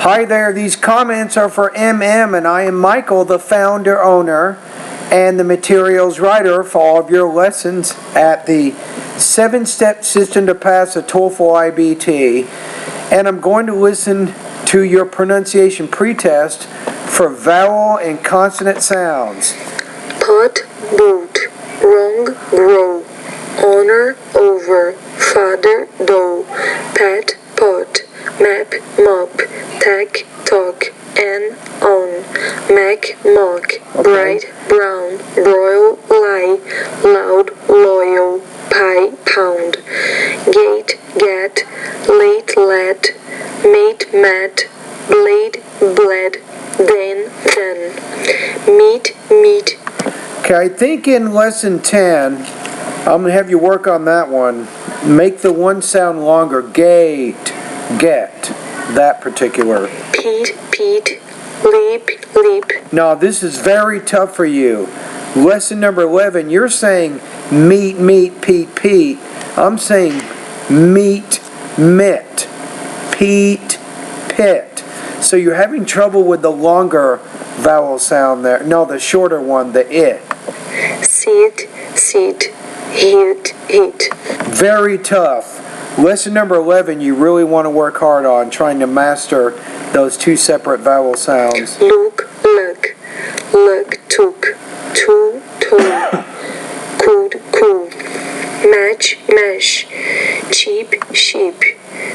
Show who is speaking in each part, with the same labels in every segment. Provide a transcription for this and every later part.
Speaker 1: Hi there, these comments are for MM, and I am Michael, the founder, owner, and the materials writer for all of your lessons at the 7-step system to pass a TOEFL IBT. And I'm going to listen to your pronunciation pretest for vowel and consonant sounds.
Speaker 2: Pot, boot, wrong, grow, honor, over, father, dough, pat, pot, map, mop, tack, talk, and on, mac, mock, bright, brown, broil, lie, loud, loyal, pie, pound, gate, get, late, let, mate, mat, blade, bled, then, meet, meet.
Speaker 1: Okay, I think in lesson 10, I'm going to have you work on that one. Make the one sound longer. Gate, get, that particular.
Speaker 2: Pete, Pete, leap, leap.
Speaker 1: Now, this is very tough for you. Lesson number 11, you're saying meet, meet, Pete, Pete. I'm saying meet, mit, Pete, pit. So you're having trouble with the longer vowel sound there. No, the shorter one, the it.
Speaker 2: Sit, sit, hit, hit.
Speaker 1: Very tough. Lesson number 11, you really want to work hard on trying to master those two separate vowel sounds.
Speaker 2: Look, look, look, took, to, could, cool, match, mash, cheap, sheep,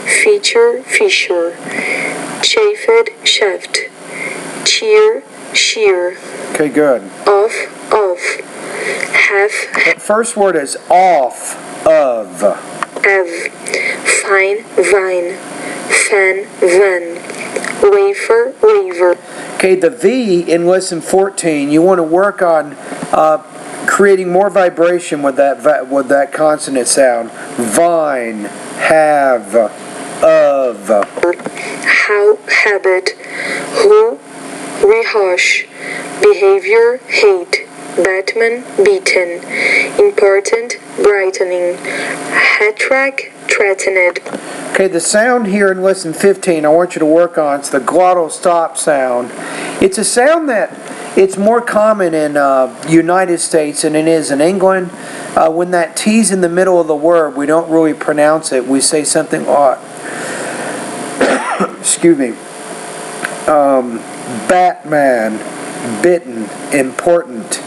Speaker 2: feature, fisher, chafed, shaft, cheer, shear.
Speaker 1: Okay, good.
Speaker 2: Off, half,
Speaker 1: The first word is off of.
Speaker 2: av, fine, vine, fan, van, wafer, waver.
Speaker 1: Okay, the V in lesson 14, you want to work on creating more vibration with that consonant sound. Vine, have, of.
Speaker 2: How, habit, who, rehash, behavior, hate, Batman, beaten, important, brightening, hat track, threatened.
Speaker 1: Okay, the sound here in lesson 15 I want you to work on, it's the glottal stop sound. It's a sound that it's more common in United States than it is in England. When that T's in the middle of the word, we don't really pronounce it. We say something like, excuse me, Batman, bitten, important,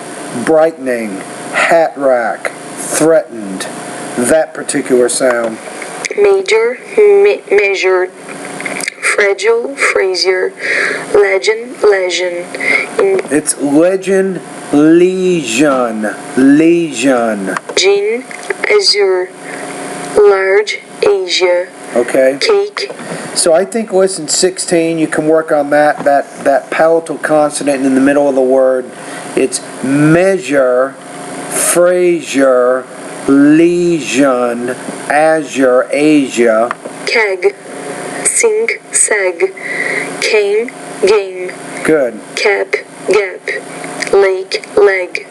Speaker 1: brightening, hat rack, threatened, that particular sound.
Speaker 2: Major, measured, fragile, frazier, legend, lesion.
Speaker 1: It's legend, lesion, lesion.
Speaker 2: Gin, azure, large, Asia.
Speaker 1: Okay.
Speaker 2: Cake.
Speaker 1: So I think lesson 16 you can work on that palatal consonant in the middle of the word. It's measure, Frazier, lesion, azure, Asia.
Speaker 2: Keg, sink, sag, came, game.
Speaker 1: Good.
Speaker 2: Cap, gap, lake, leg,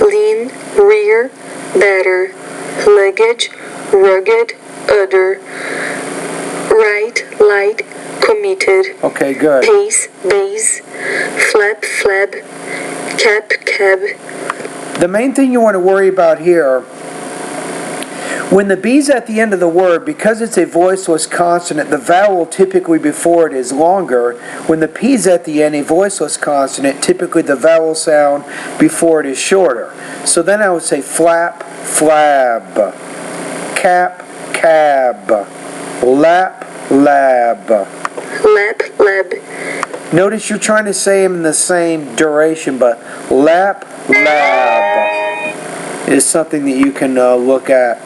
Speaker 2: lean, rear, better, luggage, rugged, other, right, light, committed.
Speaker 1: Okay, good.
Speaker 2: Pace, base, flap, flab, cap, cab.
Speaker 1: The main thing you want to worry about here, when the B's at the end of the word, because it's a voiceless consonant, the vowel typically before it is longer. When the P's at the end, a voiceless consonant, typically the vowel sound before it is shorter. So then I would say flap, flab, cap, cab, lap, lab.
Speaker 2: Lap, lab.
Speaker 1: Notice you're trying to say them in the same duration, but lap, lab is something that you can look at.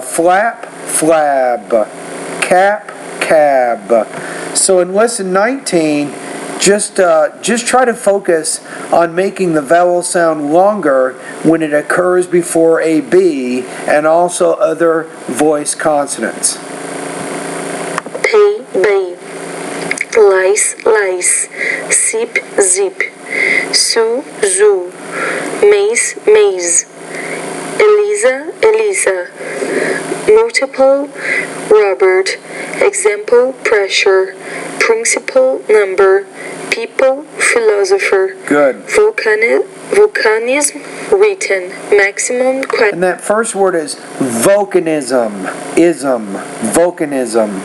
Speaker 1: Flap, flab, cap, cab. So in lesson 19, just try to focus on making the vowel sound longer when it occurs before a B and also other voice consonants.
Speaker 2: Pay, bay. Lice, lice. Sip, zip. Sue, zoo. Maze, maze. Elisa, Elisa. Multiple, Robert. Example, pressure. principal, number, people, philosopher.
Speaker 1: Good.
Speaker 2: Volcanism, written, maximum,
Speaker 1: And that first word is volcanism. Volcanism.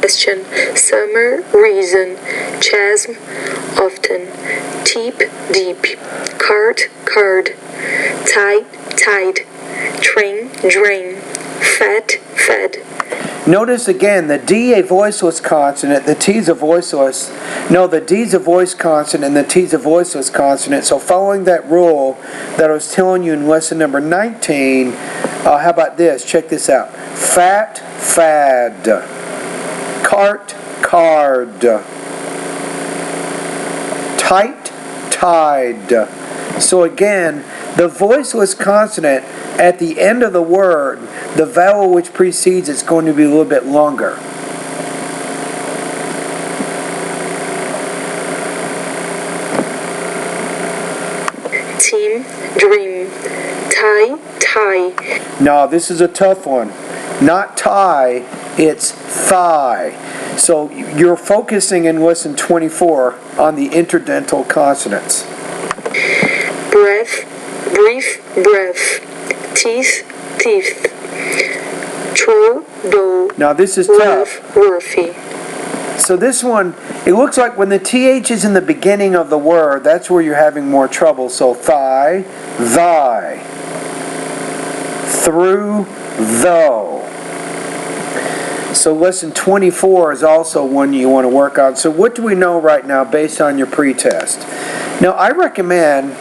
Speaker 2: question, summer, reason, chasm, often, tip, deep, card, tide, train, drain, fed.
Speaker 1: Notice again, the D a voiceless consonant, the T's a voiceless. No, the D's a voice consonant and the T's a voiceless consonant. So following that rule that I was telling you in lesson number 19, how about this? Check this out. Fat, fad. Cart, card. Tight, tide. So again, the voiceless consonant at the end of the word, the vowel which precedes it's going to be a little bit longer.
Speaker 2: Team, dream, tie.
Speaker 1: Now this is a tough one. Not tie, it's thigh. So you're focusing in lesson 24 on the interdental consonants.
Speaker 2: Breath, breath, teeth, true, dough.
Speaker 1: Now this is tough.
Speaker 2: Worthy.
Speaker 1: So this one, it looks like when the TH is in the beginning of the word, that's where you're having more trouble. So thigh, thy, through, though. So lesson 24 is also one you want to work on. So what do we know right now based on your pretest? Now I recommend,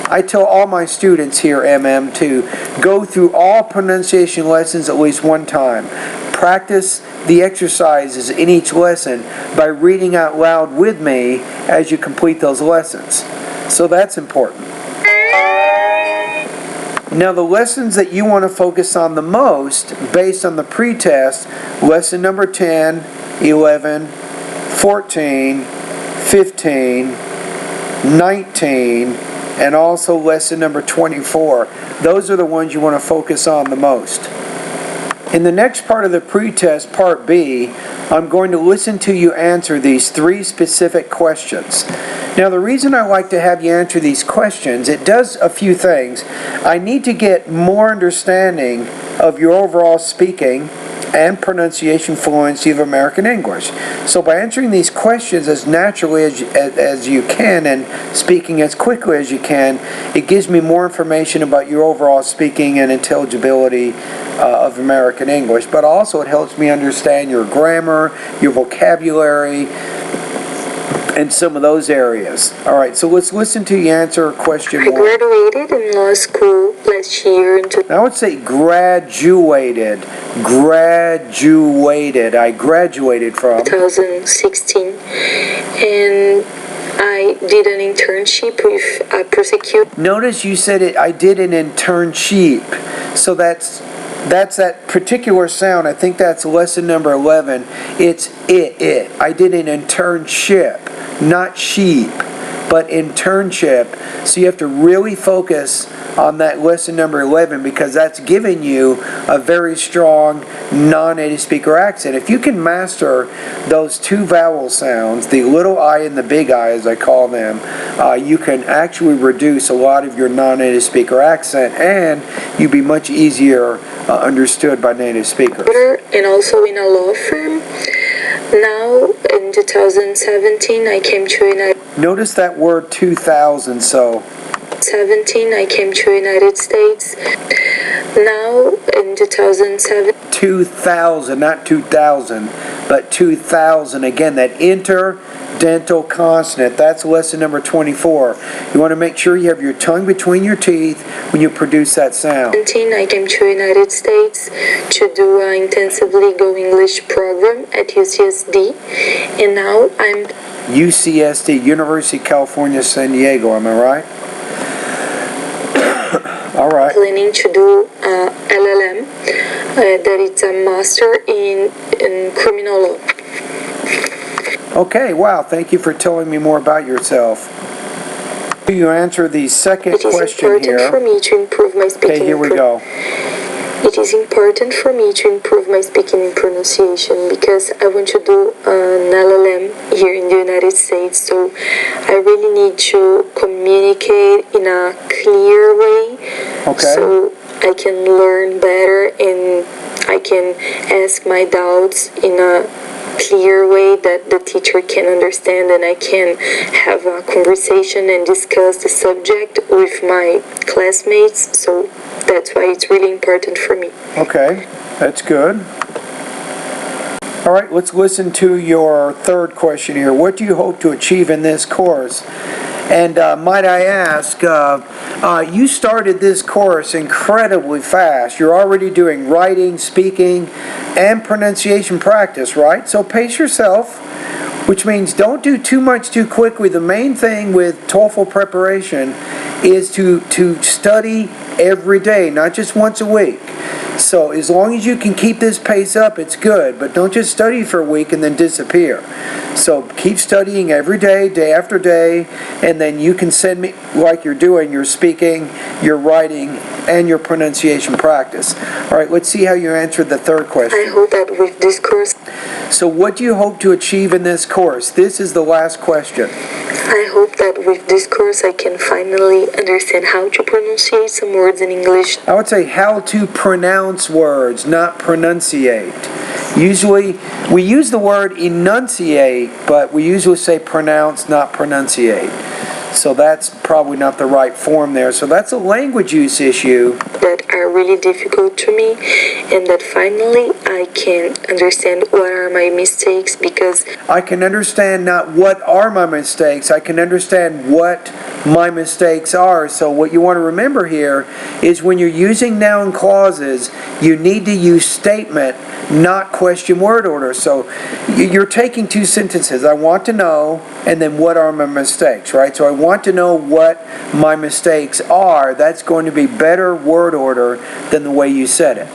Speaker 1: I tell all my students here, to go through all pronunciation lessons at least one time. Practice the exercises in each lesson by reading out loud with me as you complete those lessons. So that's important. Now the lessons that you want to focus on the most based on the pretest, lesson number 10, 11, 14, 15, 19, and also lesson number 24. Those are the ones you want to focus on the most. In the next part of the pretest, part B, I'm going to listen to you answer these 3 specific questions. Now the reason I like to have you answer these questions, it does a few things. I need to get more understanding of your overall speaking and pronunciation fluency of American English. So by answering these questions as naturally as you can and speaking as quickly as you can, it gives me more information about your overall speaking and intelligibility of American English. But also it helps me understand your grammar, your vocabulary, and some of those areas. All right, so let's listen to you answer question 1.
Speaker 2: I graduated in law school last year.
Speaker 1: I would say graduated. I graduated from
Speaker 2: 2016, and I did an internship with a prosecutor.
Speaker 1: Notice you said it. I did an internship. So that's that particular sound. I think that's lesson number 11. It's it. I did an internship, not sheep, but internship. So you have to really focus on that lesson number 11 because that's giving you a very strong non-native speaker accent. If you can master those 2 vowel sounds, the little I and the big I as I call them, you can actually reduce a lot of your non-native speaker accent and you'll be much easier understood by native speakers.
Speaker 2: And also in a law firm. Now in 2017 I came to United.
Speaker 1: Notice that word 2000. So
Speaker 2: 17 I came to United States. Now in 2007
Speaker 1: 2000, not 2000, but 2000. Again, that interdental consonant. That's lesson number 24. You want to make sure you have your tongue between your teeth when you produce that sound.
Speaker 2: 17 I came to United States to do an intensive legal English program at UCSD, and now I'm
Speaker 1: UCSD, University of California, San Diego. Am I right? All right.
Speaker 2: Planning to do LLM, that it's a master in criminal law.
Speaker 1: Okay, wow, thank you for telling me more about yourself. You answer the second question here.
Speaker 2: It is important for me to improve my speaking.
Speaker 1: Okay, here we go.
Speaker 2: It is important for me to improve my speaking and pronunciation because I want to do an LLM here in the United States, so I really need to communicate in a clear way, so I can learn better and I can ask my doubts in a clear way that the teacher can understand, and I can have a conversation and discuss the subject with my classmates, so that's why it's really important for me.
Speaker 1: Okay, that's good. All right, let's listen to your third question here. What do you hope to achieve in this course? And might I ask, you started this course incredibly fast. You're already doing writing, speaking, and pronunciation practice, right? So pace yourself, which means don't do too much too quickly. The main thing with TOEFL preparation is to study every day, not just once a week. So as long as you can keep this pace up, it's good. But don't just study for a week and then disappear. So keep studying every day, day after day, and then you can send me, like you're doing, your speaking, your writing, and your pronunciation practice. All right, let's see how you answered the third question.
Speaker 2: I hope that with this course...
Speaker 1: So what do you hope to achieve in this course? This is the last question.
Speaker 2: I hope that with this course I can finally understand how to pronunciate some words in English.
Speaker 1: I would say how to pronounce words, not pronunciate. Usually, we use the word enunciate, but we usually say pronounce, not pronunciate. So that's probably not the right form there. So that's a language use issue.
Speaker 2: That are really difficult to me, and that finally I can understand what are my mistakes, because
Speaker 1: I can understand not what are my mistakes, I can understand what my mistakes are. So what you want to remember here is when you're using noun clauses, you need to use statement, not question word order. So you're taking two sentences. I want to know, and then what are my mistakes, right? So I want to know what my mistakes are. That's going to be better word order than the way you said it.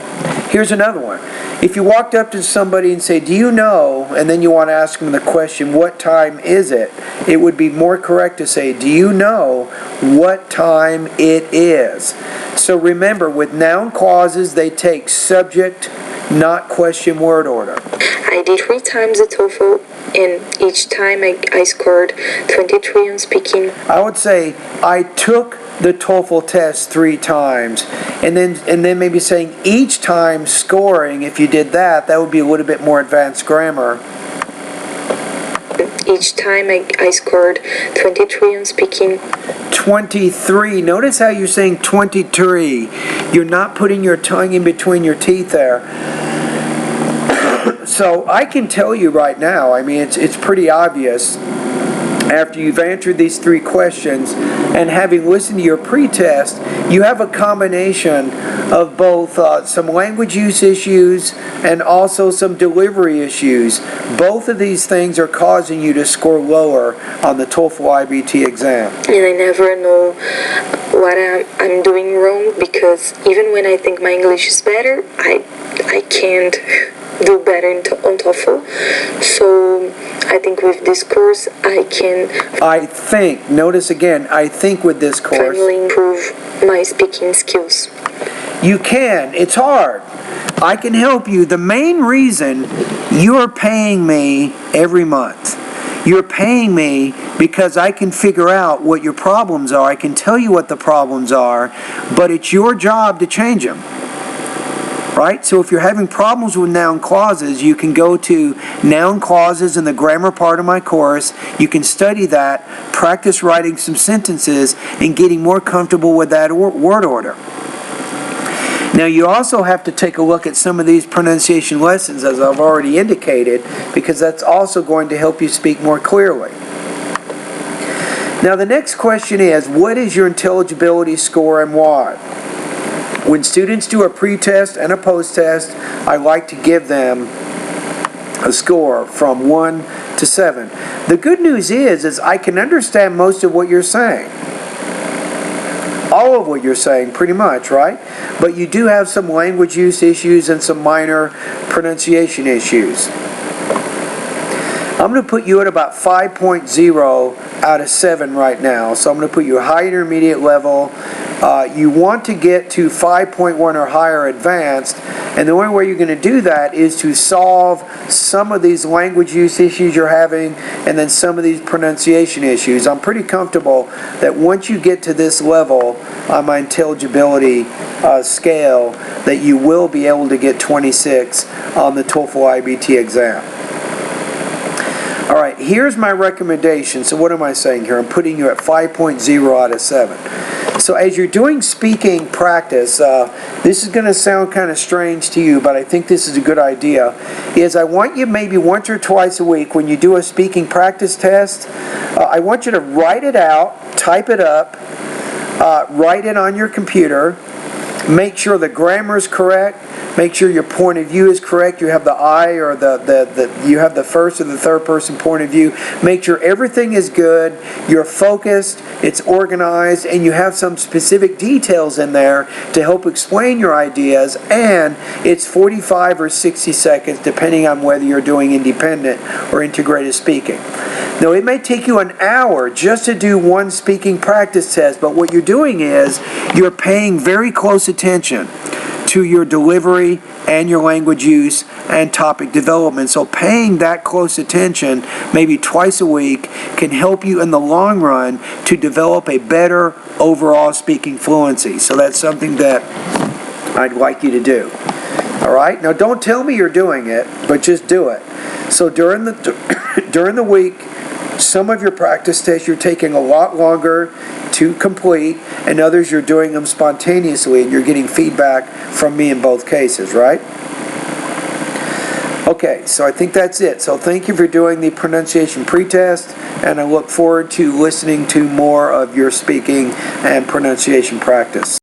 Speaker 1: Here's another one. If you walked up to somebody and say, do you know, and then you want to ask them the question, what time is it? It would be more correct to say, do you know what time it is? So remember, with noun clauses, they take subject, not question word order.
Speaker 2: I did 3 times the TOEFL, and each time I scored 23 on speaking.
Speaker 1: I would say I took the TOEFL test 3 times, and then maybe saying each time scoring. If you did that, that would be a little bit more advanced grammar.
Speaker 2: Each time I scored 23 on speaking.
Speaker 1: 23. Notice how you're saying 23. You're not putting your tongue in between your teeth there. So I can tell you right now, I mean, it's pretty obvious after you've answered these 3 questions and having listened to your pre-test, you have a combination of both some language use issues and also some delivery issues. Both of these things are causing you to score lower on the TOEFL IBT exam.
Speaker 2: And I never know what I'm doing wrong, because even when I think my English is better, I can't do better on TOEFL. So I think with this course
Speaker 1: notice again, I think with this course
Speaker 2: finally improve my speaking skills.
Speaker 1: You can. It's hard. I can help you. The main reason you're paying me every month, you're paying me because I can figure out what your problems are. I can tell you what the problems are, but it's your job to change them. Right? So if you're having problems with noun clauses, you can go to noun clauses in the grammar part of my course. You can study that, practice writing some sentences, and getting more comfortable with that word order. Now you also have to take a look at some of these pronunciation lessons, as I've already indicated, because that's also going to help you speak more clearly. Now the next question is, what is your intelligibility score and why? When students do a pre-test and a post-test, I like to give them a score from 1 to 7. The good news is I can understand most of what you're saying. All of what you're saying, pretty much, right? But you do have some language use issues and some minor pronunciation issues. I'm going to put you at about 5.0 out of 7 right now. So I'm going to put you high intermediate level, You want to get to 5.1 or higher advanced, and the only way you're going to do that is to solve some of these language use issues you're having and then some of these pronunciation issues. I'm pretty comfortable that once you get to this level on my intelligibility scale, that you will be able to get 26 on the TOEFL IBT exam. All right, here's my recommendation. So what am I saying here? I'm putting you at 5.0 out of 7. So as you're doing speaking practice, this is going to sound kind of strange to you, but I think this is a good idea, is I want you maybe once or twice a week when you do a speaking practice test, I want you to write it out, type it up, write it on your computer, make sure the grammar is correct, make sure your point of view is correct, you have the I or you have the first or the third person point of view, make sure everything is good, you're focused, it's organized, and you have some specific details in there to help explain your ideas, and it's 45 or 60 seconds depending on whether you're doing independent or integrated speaking. Now it may take you an hour just to do one speaking practice test, but what you're doing is you're paying very close attention to your delivery and your language use and topic development. So paying that close attention maybe twice a week can help you in the long run to develop a better overall speaking fluency. So that's something that I'd like you to do. All right? Now don't tell me you're doing it, but just do it. So during the week, some of your practice tests you're taking a lot longer to complete, and others you're doing them spontaneously and you're getting feedback from me in both cases, right? Okay, so I think that's it. So thank you for doing the pronunciation pretest, and I look forward to listening to more of your speaking and pronunciation practice.